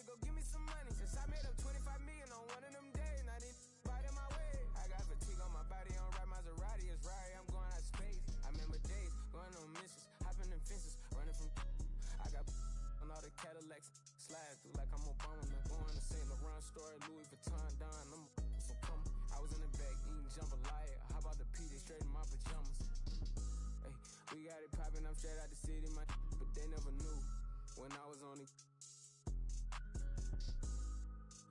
go give me some money. Since I made up 25 million on one of them days, now they biting my way. I got fatigue on my body, on right Maserati, it's right, I'm going out of space. I remember days, going on missions, hopping in fences, running from I got on all the Cadillacs, slide through like I'm Obama, going to St. Laurent store, Louis Vuitton, Don, I'm so come. I was in the back eating jambalaya, how about the PJ straight in my pajamas? Hey, we got it poppin', I'm straight out the city, my but they never knew when I was on it.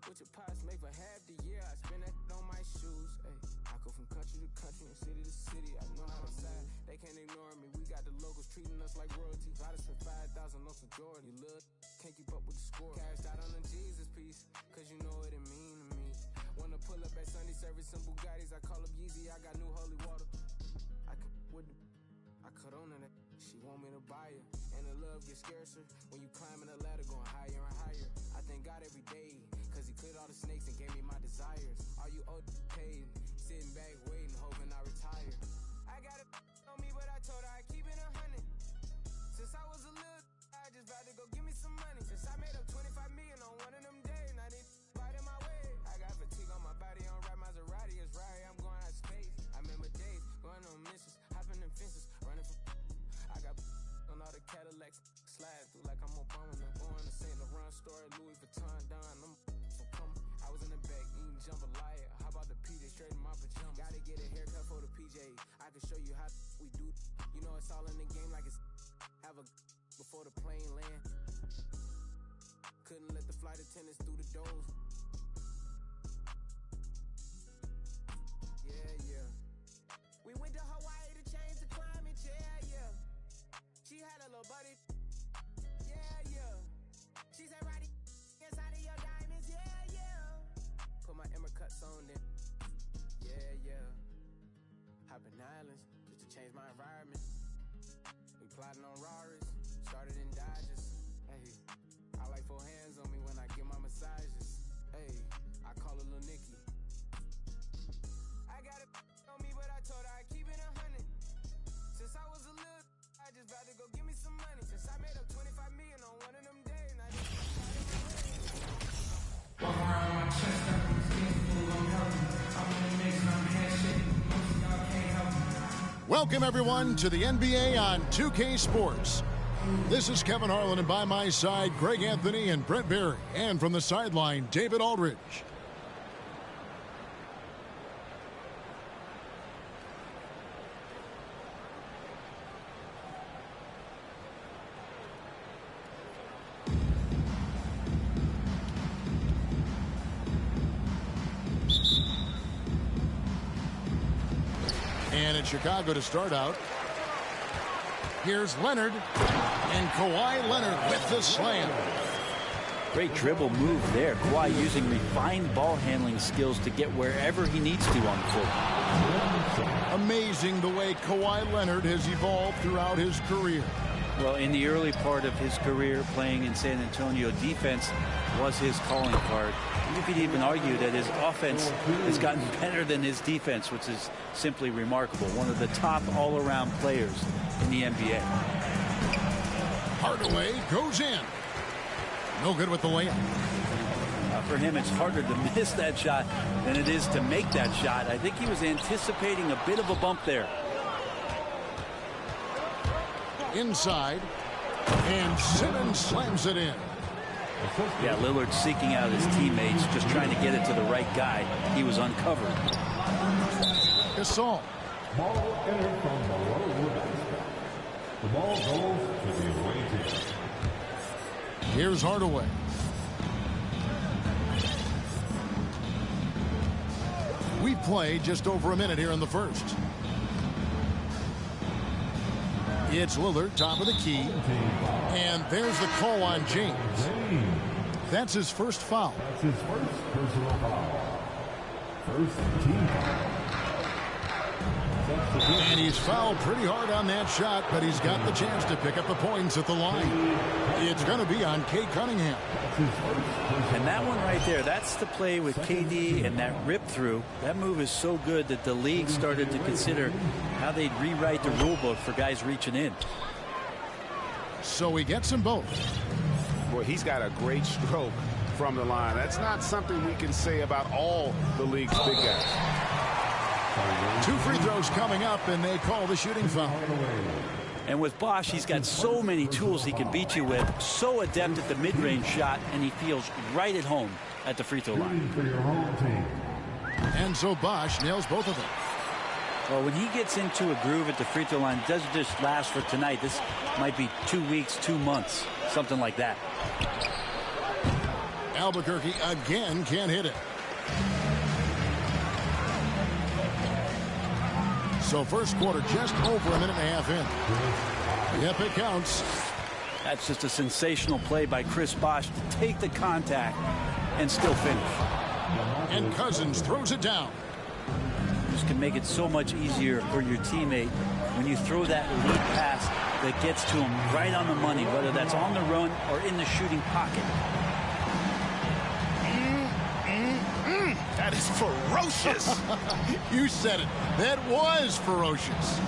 What your pops make for half the year, I spend that on my shoes. Hey, I go from country to country and city to city. I know how to side, they can't ignore me. We got the locals treating us like royalty. I done spent 5,000 on some Jordan. You look, can't keep up with the score. Cashed out on the Jesus piece, cause you know what it mean to me. Wanna pull up at Sunday service in Bugattis, I call up Yeezy, I got new holy water. I can with the I cut on that, she want me to buy her. And the love gets scarcer when you climbing the ladder, going higher and higher. I thank God every day, cause he cleared all the snakes and gave me my desires. All you old paid, sitting back waiting, hoping I retire. I got it on me, but I told her I keep it 100. Since I was a little, I just vowed to go give me some money. Since I made up 25 million on one of them days, now they biting my way. I got fatigue on my body, on right Maserati, it's right, I'm going out of space. I remember days, going on missions, hopping in fences, running from I got on all the Cadillacs, slide through like I'm Obama, going to St. Laurent store, Louis Vuitton, Don, I'm so come. I was in the back eating jambalaya, how about the PJ straight in my pajamas? Gotta get a haircut for the PJ, I can show you how we do. You know it's all in the game like it's have a before the plane land. Couldn't let the flight attendants through the doors. Yeah. We went to Hawaii to change the climate, yeah. She had a little buddy, yeah. She said, right inside of your diamonds, yeah. Put my Emma cuts on then, yeah. Hopping islands just to change my environment. We plotting on Raris, started in Dodges. Hey, I like 4 hands on me when I give my massages. Hey, I call her Lil Nicky. I got it on me, but I told her I keep it 100. Since I was a little, I just vowed to go give me some money. Since I made up 25 million on one of them days, now they walk around my chest, got these things full, I'm healthy. I'm in the mix and I'm handshaking. Most of y'all can't help me. Welcome everyone to the NBA on 2K Sports. This is Kevin Harlan, and by my side, Greg Anthony and Brent Barry. And from the sideline, David Aldridge. And in Chicago to start out, here's Leonard, and Kawhi Leonard with the slam. Great dribble move there. Kawhi using refined ball handling skills to get wherever he needs to on the court. Amazing the way Kawhi Leonard has evolved throughout his career. Well, in the early part of his career playing in San Antonio, defense was his calling card. You could even argue that his offense has gotten better than his defense, which is simply remarkable. One of the top all-around players in the NBA. Hardaway goes in. No good with the layup. For him, it's harder to miss that shot than it is to make that shot. I think he was anticipating a bit of a bump there. Inside, and Simmons slams it in. Yeah, Lillard seeking out his teammates, just trying to get it to the right guy. He was uncovered. Gasol. Ball entered from below the basket. The ball goes to the away team. Here's Hardaway. We've played just over a minute here in the first. It's Lillard, top of the key. And there's the call on James. That's his first foul. That's his first personal foul. First team foul. And he's fouled pretty hard on that shot, but he's got the chance to pick up the points at the line. It's going to be on Cade Cunningham. And that one right there, that's the play with KD and that rip through. That move is so good that the league started to consider how they'd rewrite the rule book for guys reaching in. So he gets them both. Boy, he's got a great stroke from the line. That's not something we can say about all the league's big guys. 2 free throws coming up, and they call the shooting foul. And with Bosch, he's got so many tools he can beat you with, so adept at the mid-range shot, and he feels right at home at the free throw line. And so Bosch nails both of them. Well, when he gets into a groove at the free throw line, it doesn't just last for tonight. This might be 2 weeks, 2 months, something like that. Albuquerque again can't hit it. So first quarter just over a minute and a half in. Yep, it counts. That's just a sensational play by Chris Bosch to take the contact and still finish. And Cousins throws it down. This can make it so much easier for your teammate when you throw that lead pass that gets to him right on the money, whether that's on the run or in the shooting pocket. That is ferocious. You said it. That was ferocious.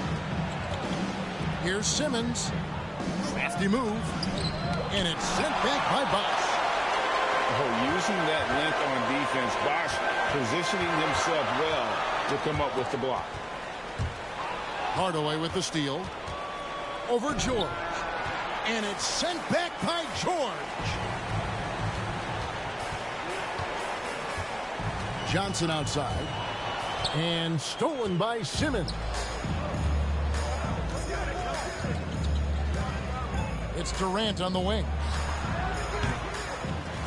Here's Simmons. Crafty move. And it's sent back by Bosch. Oh, using that length on defense, Bosch positioning himself well to come up with the block. Hardaway with the steal. Over George. And it's sent back by George. Johnson outside. And stolen by Simmons. It's Durant on the wing.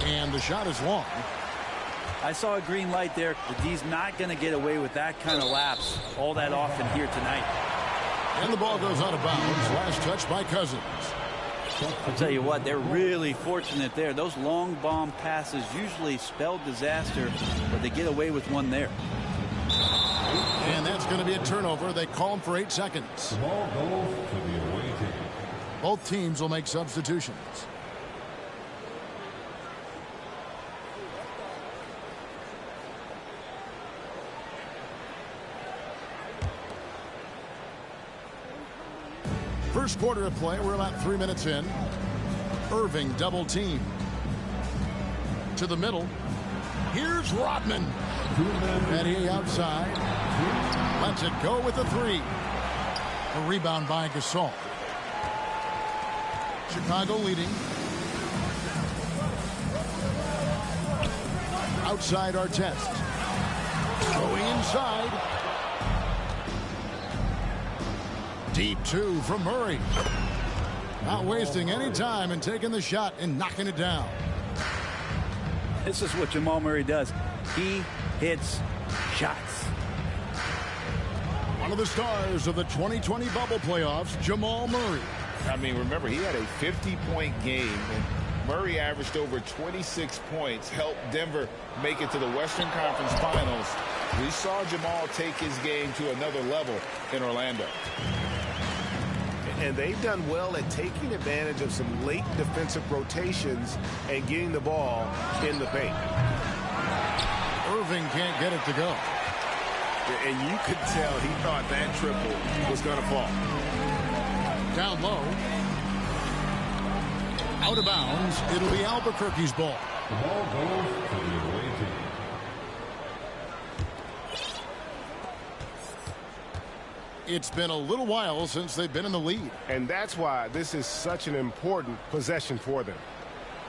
And the shot is long. I saw a green light there, but D's not going to get away with that kind of lapse all that often here tonight. And the ball goes out of bounds. Last touch by Cousins. I'll tell you what, they're really fortunate there. Those long bomb passes usually spell disaster, but they get away with one there. And that's going to be a turnover. They call him for 8 seconds. The ball goes to the away team. Both teams will make substitutions. First quarter of play. We're about 3 minutes in. Irving double team. To the middle. Here's Rodman. Eddie outside. Lets it go with a 3. A rebound by Gasol. Chicago leading. Outside Artest. Going inside. Deep 2 from Murray. Not wasting any time and taking the shot and knocking it down. This is what Jamal Murray does. He hits shots. One of the stars of the 2020 bubble playoffs, Jamal Murray. I mean, remember, he had a 50-point game, and Murray averaged over 26 points, helped Denver make it to the Western Conference Finals. We saw Jamal take his game to another level in Orlando. And they've done well at taking advantage of some late defensive rotations and getting the ball in the paint. Irving can't get it to go. And you could tell he thought that triple was going to fall. Down low. Out of bounds. It'll be Albuquerque's ball. The ball goes to the away team. It's been a little while since they've been in the lead. And that's why this is such an important possession for them.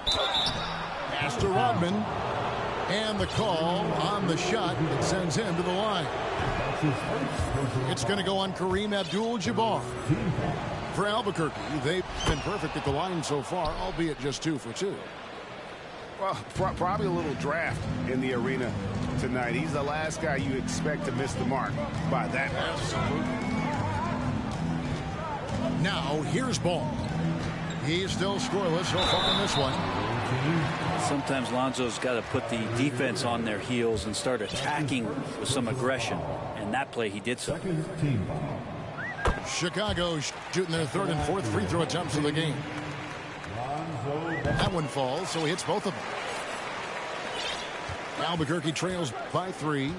Pass to Rodman. And the call on the shot that sends him to the line. It's going to go on Kareem Abdul-Jabbar. For Albuquerque, they've been perfect at the line so far, albeit just 2 for 2. Well, probably a little draft in the arena tonight. He's the last guy you expect to miss the mark by that much. Now, here's Ball. He's still scoreless so far in this one. Sometimes Lonzo's got to put the defense on their heels and start attacking with some aggression. And that play, he did so. Chicago shooting their 3rd and 4th free throw attempts of the game. That one falls, so he hits both of them. Albuquerque trails by 3.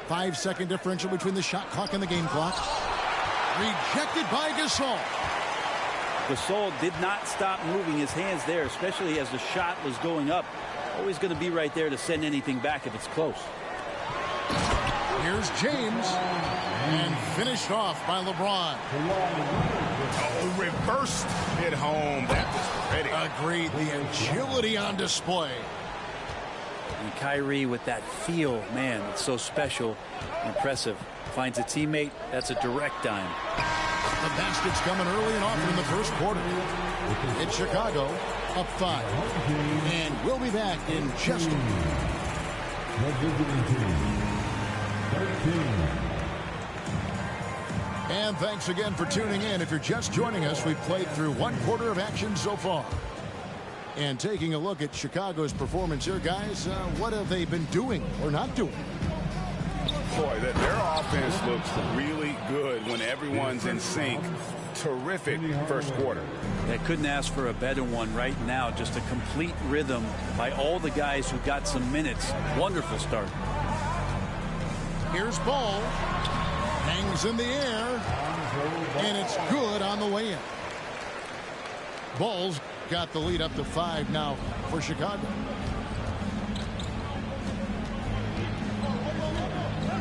5-second differential between the shot clock and the game clock. Rejected by Gasol. Gasol did not stop moving his hands there, especially as the shot was going up. always going to be right there to send anything back if it's close. Here's James, and finished off by LeBron. Oh, reversed it home. That was pretty. Agreed. The agility on display. And Kyrie with that feel, man, it's so special, impressive. Finds a teammate, that's a direct dime. The basket's coming early and often in the first quarter. It's Chicago up 5. And we'll be back in just a minute. And thanks again for tuning in. If you're just joining us, we've played through 1 quarter of action so far. And taking a look at Chicago's performance here, guys, what have they been doing or not doing? Boy, their offense looks really good when everyone's in sync. Terrific first quarter. I couldn't ask for a better one right now. Just a complete rhythm by all the guys who got some minutes. Wonderful start. Here's Ball. Hangs in the air. And it's good on the way in. Ball's got the lead up to 5 now for Chicago.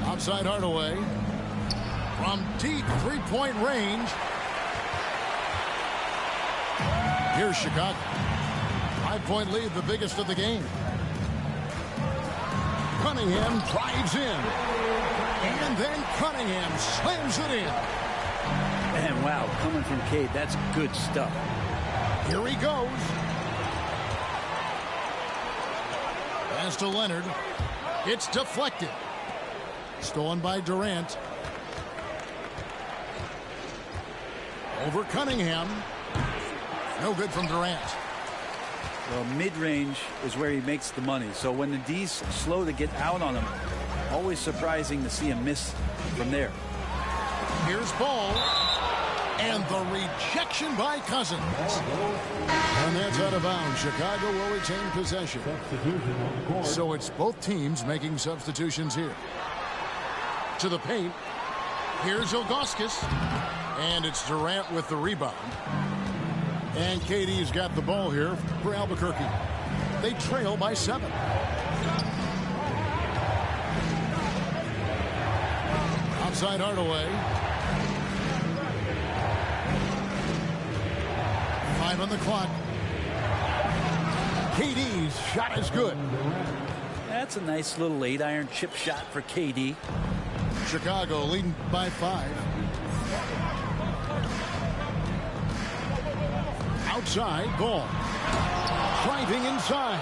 Outside Hardaway. From deep three-point range. Here's Chicago. 5-point lead, the biggest of the game. Cunningham drives in. And then Cunningham slams it in. And wow, coming from Cade, that's good stuff. Here he goes. Pass to Leonard. It's deflected. Stolen by Durant. Over Cunningham. No good from Durant. Well, mid-range is where he makes the money. So when the D's slow to get out on him, always surprising to see him miss from there. Here's Ball. And the rejection by Cousins. And that's out of bounds. Chicago will retain possession. So it's both teams making substitutions here. To the paint. Here's Ilgauskas. And it's Durant with the rebound. And KD's got the ball here for Albuquerque. They trail by 7. Outside Hardaway. 5 on the clock. KD's shot is good. That's a nice little 8-iron chip shot for KD. Chicago leading by 5. Outside, Ball. Driving inside.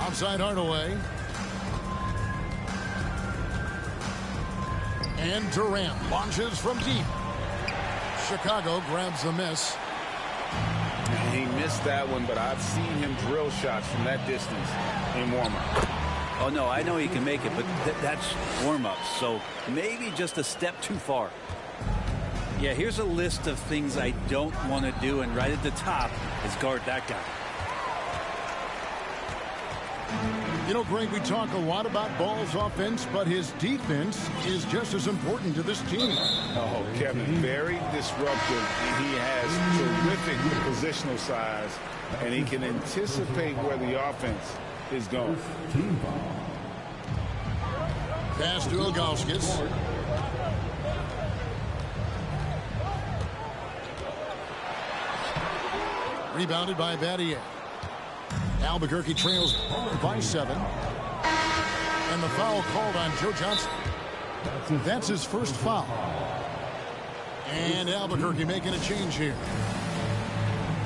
Outside Hardaway. And Durant launches from deep. Chicago grabs the miss. He missed that one, but I've seen him drill shots from that distance in warm-up. Oh, no, I know he can make it, but that's warm-up. So maybe just a step too far. Yeah, here's a list of things I don't want to do, and right at the top is guard that guy. You know, Greg, we talk a lot about Ball's offense, but his defense is just as important to this team. Oh, Kevin, very disruptive. He has terrific positional size, and he can anticipate where the offense is going. Pass to Ilgauskas. Rebounded by Battier. Albuquerque trails by 7. And the foul called on Joe Johnson. That's his first foul. And Albuquerque making a change here.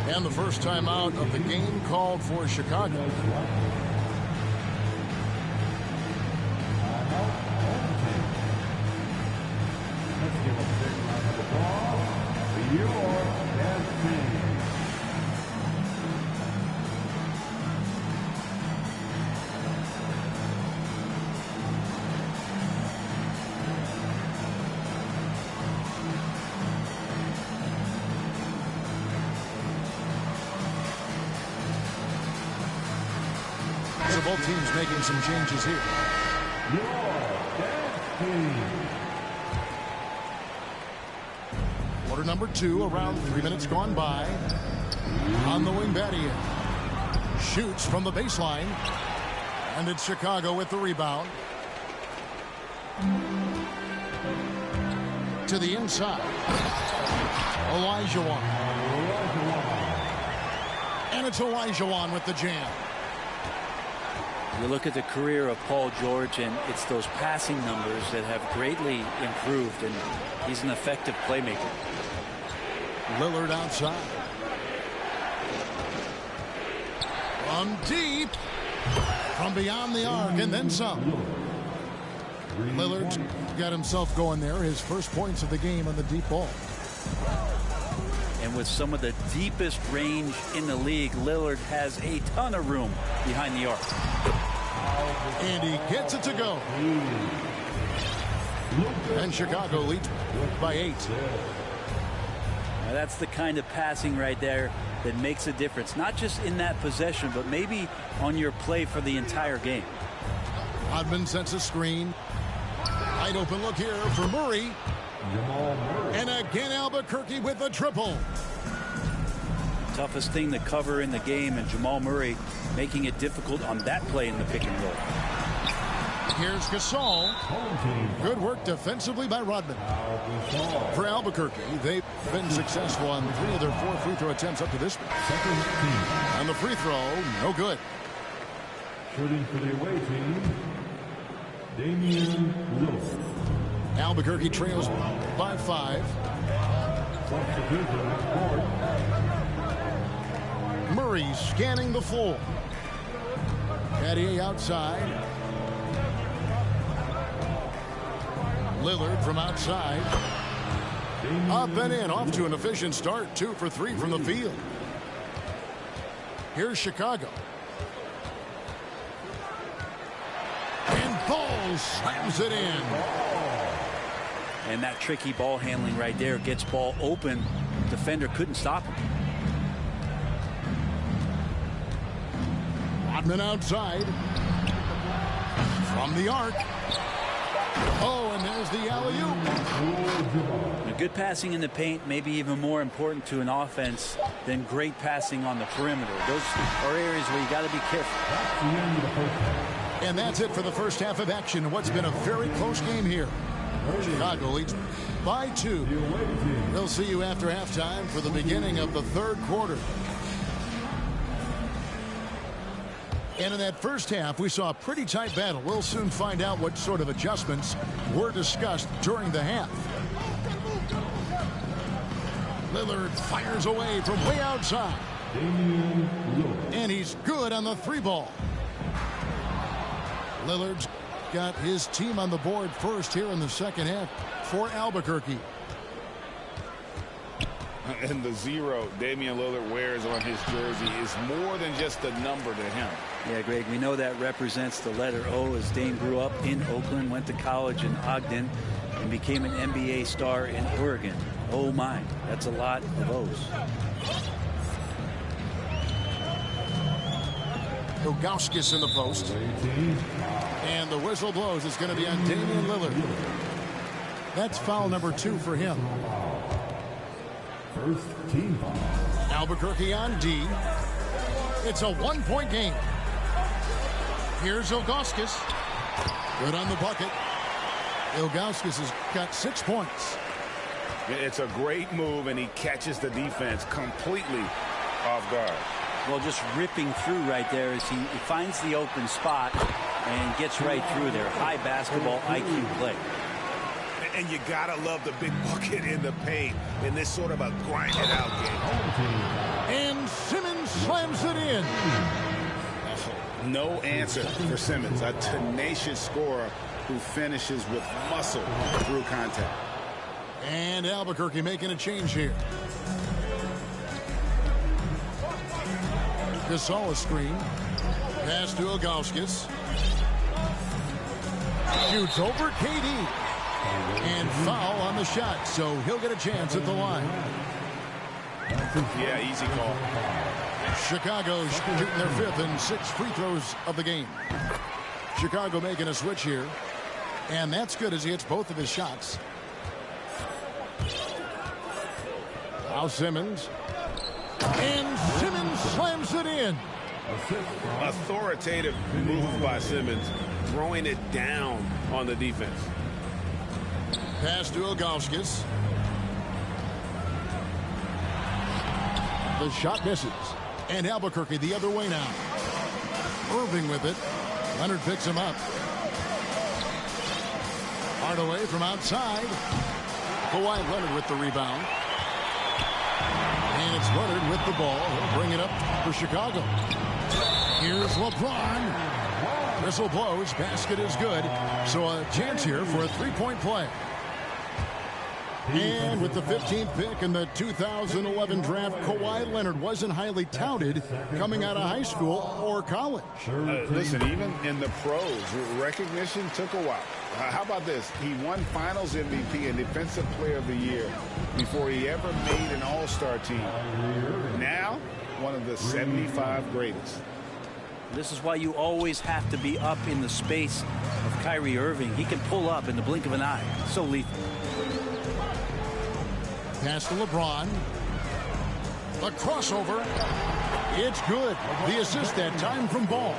And the first time out of the game called for Chicago. So both teams making some changes here. Quarter number 2, around 3 minutes gone by. On the wing, Battier shoots from the baseline. And it's Chicago with the rebound. To the inside. Olajuwon. And it's Olajuwon with the jam. You look at the career of Paul George, and it's those passing numbers that have greatly improved, and he's an effective playmaker. Lillard outside. From deep. From beyond the arc, and then some. Lillard's got himself going there. His first points of the game on the deep ball. And with some of the deepest range in the league, Lillard has a ton of room behind the arc. And he gets it to go. And Chicago leads by 8. Now that's the kind of passing right there that makes a difference, not just in that possession, but maybe on your play for the entire game. Rodman sets a screen. Wide open look here for Murray. And again, Albuquerque with a triple. Toughest thing to cover in the game, and Jamal Murray making it difficult on that play in the pick and roll. Here's Gasol. Good work defensively by Rodman. For Albuquerque, they've been successful on 3 of their 4 free throw attempts up to this point. And the free throw, no good. Shooting for the away team, Damian Lillard. Albuquerque trails by 5. Murray scanning the floor. Battier outside. Lillard from outside. Up and in, off to an efficient start. 2 for 3 from the field. Here's Chicago. And Ball slams it in. And that tricky ball handling right there gets Ball open. Defender couldn't stop him. Rodman outside. From the arc. Oh, and there's the alley-oop. Good passing in the paint may be even more important to an offense than great passing on the perimeter. Those are areas where you got to be careful. And that's it for the first half of action. What's been a very close game here. Chicago leads by 2. We'll see you after halftime for the beginning of the third quarter. And in that first half, we saw a pretty tight battle. We'll soon find out what sort of adjustments were discussed during the half. Lillard fires away from way outside. And he's good on the 3-ball. Lillard's got his team on the board first here in the second half for Albuquerque. And the 0 Damian Lillard wears on his jersey is more than just a number to him. Yeah, Greg, we know that represents the letter O, as Dame grew up in Oakland, went to college in Ogden, and became an NBA star in Oregon. Oh my, that's a lot of O's. Ilgauskas in the post. And the whistle blows. It's going to be on Damian Lillard. That's foul number 2 for him. First team foul. Albuquerque on D. It's a 1-point game. Here's Ilgauskas. Good on the bucket. Ilgauskas has got 6 points. It's a great move, and he catches the defense completely off guard. Well, just ripping through right there as he finds the open spot and gets right through there. High basketball IQ play. And you gotta love the big bucket in the paint in this sort of a grind-it-out game. And Simmons slams it in. No answer for Simmons, a tenacious scorer who finishes with muscle through contact. And Albuquerque making a change here. Gasol screen. Pass to Ilgauskas. Shoots over KD. And foul on the shot, so he'll get a chance at the line. Yeah, easy call. Chicago shooting their 5th and 6th free throws of the game. Chicago making a switch here. And that's good as he hits both of his shots. Now Simmons. And Simmons slams it in. Authoritative move by Simmons, throwing it down on the defense. Pass to Ilgauskas. The shot misses. And Albuquerque the other way now. Irving with it. Leonard picks him up. Hardaway from outside. Kawhi Leonard with the rebound. And it's Leonard with the ball. He'll bring it up for Chicago. Here's LeBron. Whistle blows. Basket is good. So a chance here for a three-point play. And with the 15th pick in the 2011 draft, Kawhi Leonard wasn't highly touted coming out of high school or college. Listen, even in the pros, recognition took a while. How about this? He won Finals MVP and Defensive Player of the Year before he ever made an All-Star team. Now, one of the 75 greatest. This is why you always have to be up in the space of Kyrie Irving. He can pull up in the blink of an eye. So lethal. Pass to LeBron. The crossover. It's good. The assist that time from Ball.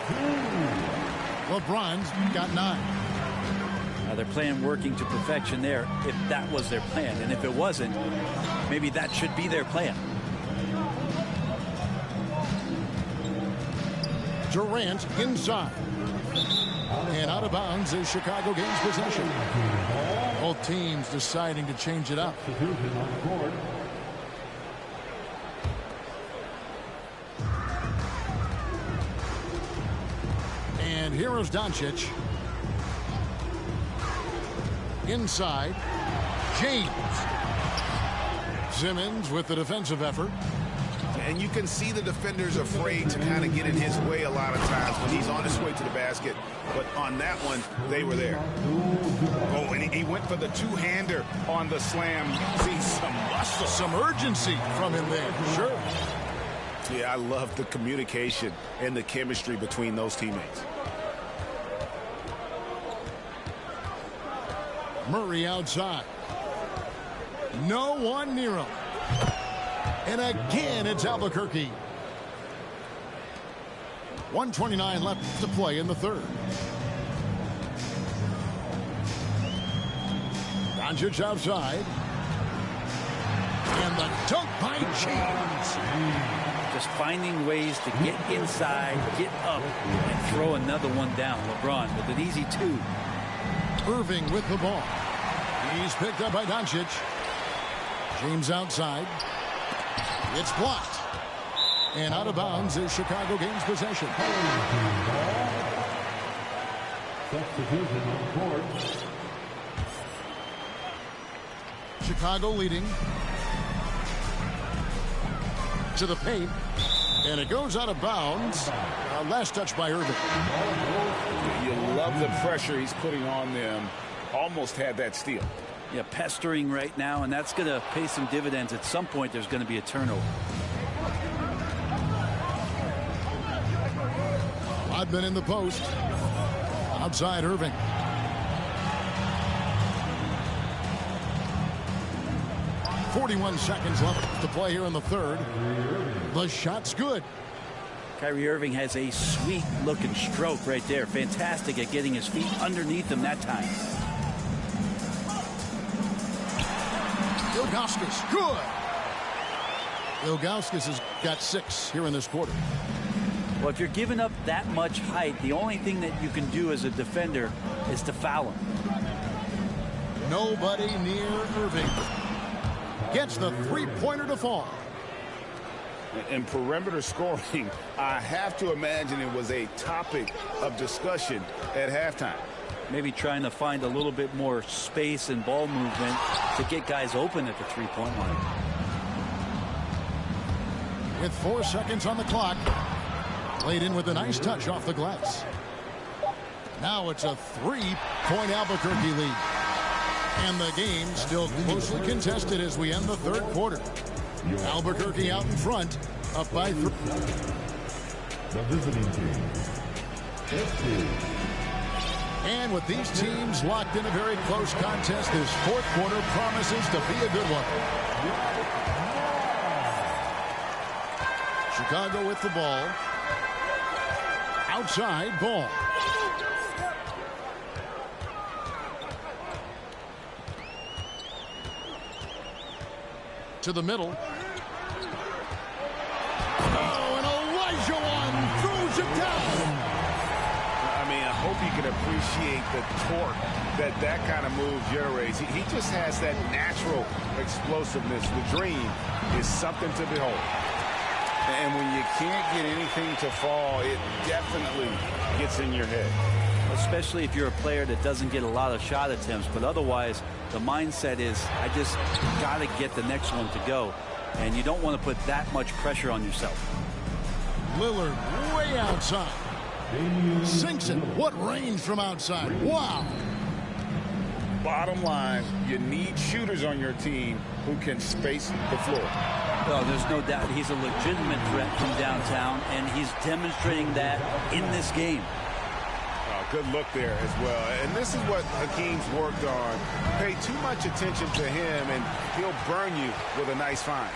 LeBron's got 9. Now they're playing working to perfection there if that was their plan. And if it wasn't, maybe that should be their plan. Durant inside. And out of bounds as Chicago gains possession. Both teams deciding to change it up. And here is Doncic. Inside. James. Simmons with the defensive effort. And you can see the defenders afraid to kind of get in his way a lot of times when he's on his way to the basket. But on that one, they were there. Oh, and he went for the two-hander on the slam. You see some muscle. Some urgency from him there. Sure. Yeah, I love the communication and the chemistry between those teammates. Murray outside. No one near him. And again, it's Albuquerque. 1:29 left to play in the third. Doncic outside. And the dunk by James. Just finding ways to get inside, get up, and throw another one down. LeBron with an easy 2. Irving with the ball. He's picked up by Doncic. James outside. It's blocked. And out of bounds as Chicago gains possession. Chicago leading. To the paint. And it goes out of bounds. Last touch by Irving. You love the pressure he's putting on them. Almost had that steal. Yeah, pestering right now, and that's going to pay some dividends. At some point, there's going to be a turnover. Rodman in the post. Outside Irving. .41 seconds left to play here in the third. The shot's good. Kyrie Irving has a sweet-looking stroke right there. Fantastic at getting his feet underneath him that time. Ilgauskas, good. Ilgauskas has got 6 here in this quarter. Well, if you're giving up that much height, the only thing that you can do as a defender is to foul him. Nobody near Irving. Gets the three-pointer to fall. In perimeter scoring, I have to imagine it was a topic of discussion at halftime. Maybe trying to find a little bit more space and ball movement to get guys open at the three-point line. With 4 seconds on the clock. Played in with a nice touch off the glass. Now it's a 3-point Albuquerque lead. And the game still closely contested as we end the third quarter. Albuquerque out in front, up by 3. The visiting team. And with these teams locked in a very close contest, this fourth quarter promises to be a good one. Chicago with the ball. Outside ball. To the middle. Oh, and Elijah One throws it down. I mean, I hope you can appreciate the torque that kind of move generates. He just has that natural explosiveness. The dream is something to behold. And when you can't get anything to fall, it definitely gets in your head. Especially if you're a player that doesn't get a lot of shot attempts. But otherwise, the mindset is, I just got to get the next one to go. And you don't want to put that much pressure on yourself. Lillard way outside. Sinks it. What range from outside. Wow. Bottom line, you need shooters on your team who can space the floor. Well, there's no doubt he's a legitimate threat from downtown, and he's demonstrating that in this game. Good look there as well. And this is what Hakeem's worked on. Pay too much attention to him, and he'll burn you with a nice find.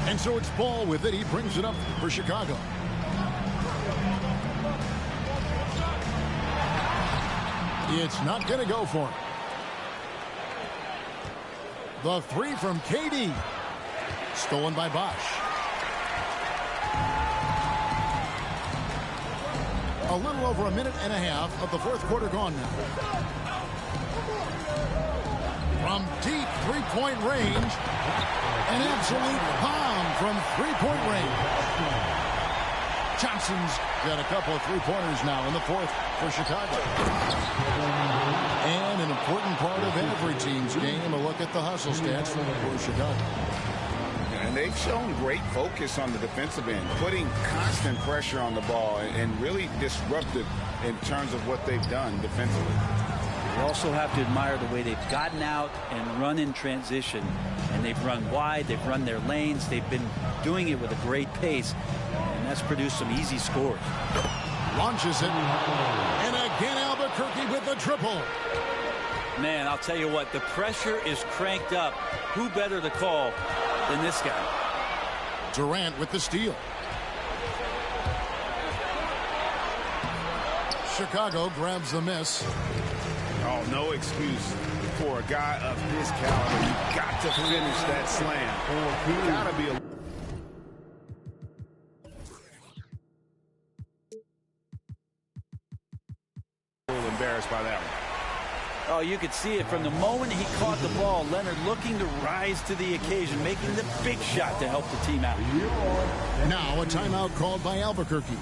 And so it's Ball with it. He brings it up for Chicago. It's not going to go for him. The three from KD. Stolen by Bosch. A little over a minute and a half of the fourth quarter gone now. From deep three-point range. An absolute bomb from three-point range. Johnson's got a couple of three-pointers now in the fourth for Chicago. And an important part of every team's game, a look at the hustle stats for Chicago. And they've shown great focus on the defensive end, putting constant pressure on the ball and really disruptive in terms of what they've done defensively. You also have to admire the way they've gotten out and run in transition. And they've run wide, they've run their lanes, they've been doing it with a great pace. And that's produced some easy scores. Launches it. And again, Albuquerque with the triple. Man, I'll tell you what, the pressure is cranked up. Who better to call than this guy? Durant with the steal. Chicago grabs the miss. Oh, no excuse for a guy of his caliber. You got to finish that slam. You got to be a little embarrassed by that one. Oh, you could see it from the moment he caught the ball. Leonard looking to rise to the occasion, making the big shot to help the team out. Now a timeout called by Albuquerque.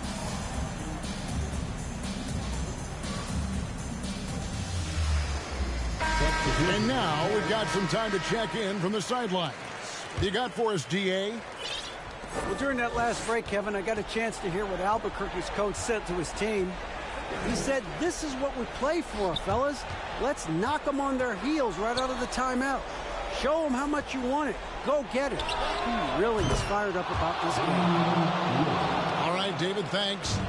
And now we've got some time to check in from the sideline. You got for us, DA? Well, during that last break, Kevin, I got a chance to hear what Albuquerque's coach said to his team. He said, "This is what we play for, fellas. Let's knock them on their heels right out of the timeout. Show them how much you want it. Go get it." He really is fired up about this game. All right, David, thanks.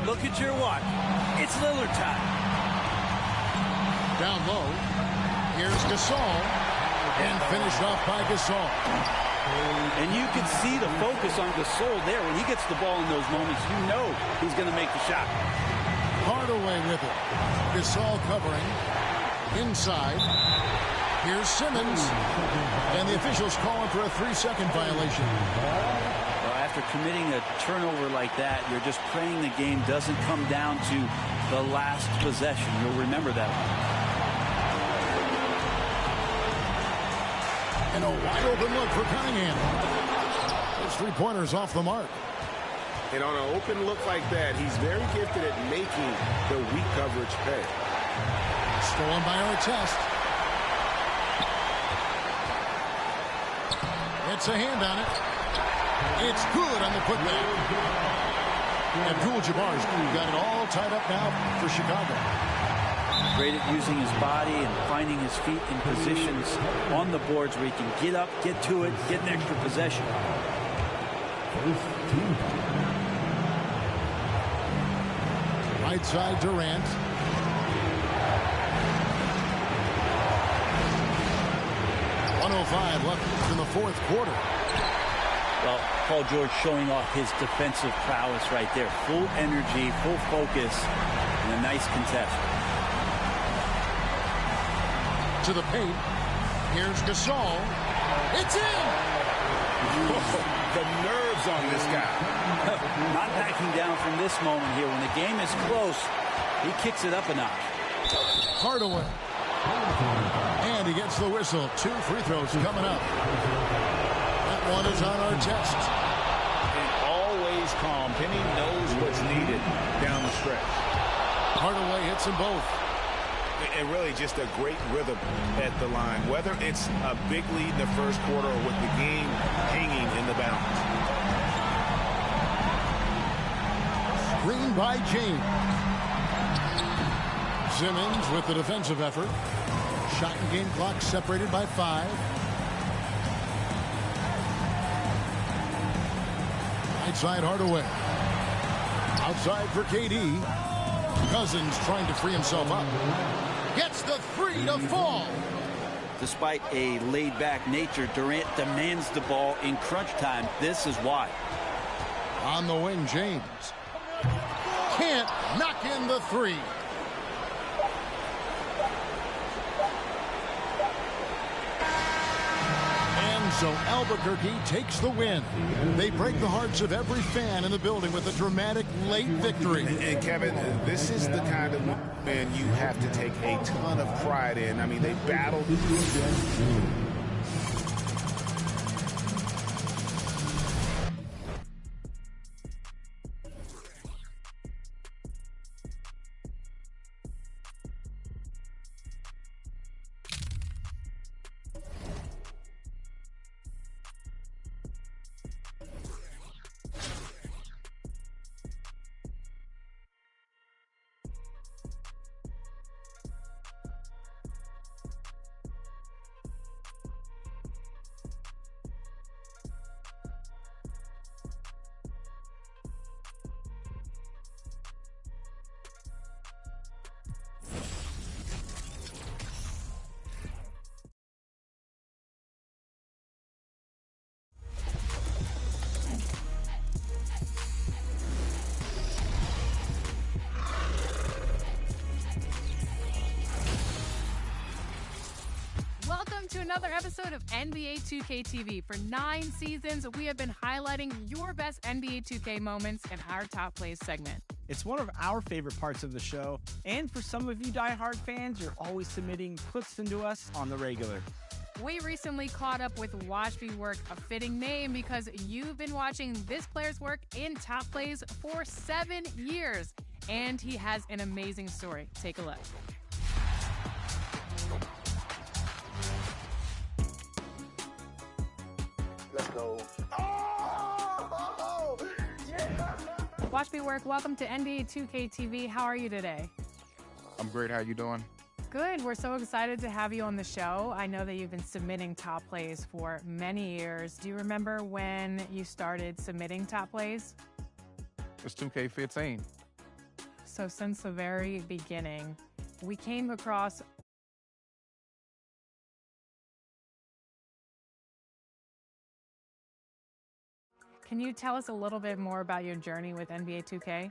Look at your watch. It's Lillard time. Down low. Here's Gasol. And finished off by Gasol. And you can see the focus on Gasol there. When he gets the ball in those moments, you know he's going to make the shot. Hardaway with it. Gasol covering. Inside. Here's Simmons. And the officials calling for a 3-second violation. Well, after committing a turnover like that, you're just praying the game doesn't come down to the last possession. You'll remember that one. And a wide open look for Cunningham. Those three-pointers off the mark. And on an open look like that, he's very gifted at making the weak coverage pay. Stolen by Artest. It's a hand on it. It's good on the putback. Abdul-Jabbar's got it all tied up now for Chicago. Great at using his body and finding his feet in positions on the boards where he can get up, get to it, get an extra possession. Right side, Durant. .105 left in the fourth quarter. Well, Paul George showing off his defensive prowess right there. Full energy, full focus, and a nice contest. To the paint. Here's Gasol. It's in! The nerves on this guy. Not backing down from this moment here. When the game is close, he kicks it up a notch. Hardaway. And he gets the whistle. 2 free throws coming up. That one is on our test. And always calm. Penny knows what's needed down the stretch. Hardaway hits them both. And really just a great rhythm at the line, whether it's a big lead in the first quarter or with the game hanging in the balance. Screen by James. Simmons with the defensive effort. Shot and game clock separated by 5. Right side Hardaway. Outside for KD. Cousins trying to free himself up. Gets the 3 to fall. Despite a laid-back nature, Durant demands the ball in crunch time. This is why. On the wing, James. Can't knock in the 3. And so Albuquerque takes the win. They break the hearts of every fan in the building with a dramatic late victory. And Kevin, this is the kind of win you have to take a ton of pride in. I mean, they battled. To another episode of NBA 2K TV. For 9 seasons, we have been highlighting your best NBA 2K moments in our Top Plays segment. It's one of our favorite parts of the show, and for some of you diehard fans, you're always submitting clips into us on the regular. We recently caught up with Washby Work, a fitting name because you've been watching this player's work in Top Plays for 7 years, and he has an amazing story. Take a look. Let's go. Oh, yeah. Washby Work, welcome to NBA 2K TV. How are you today? I'm great. How you doing? Good. We're so excited to have you on the show. I know that you've been submitting Top Plays for many years. Do you remember when you started submitting Top Plays? It's 2K15. So since the very beginning, we came across Can you tell us a little bit more about your journey with NBA 2K?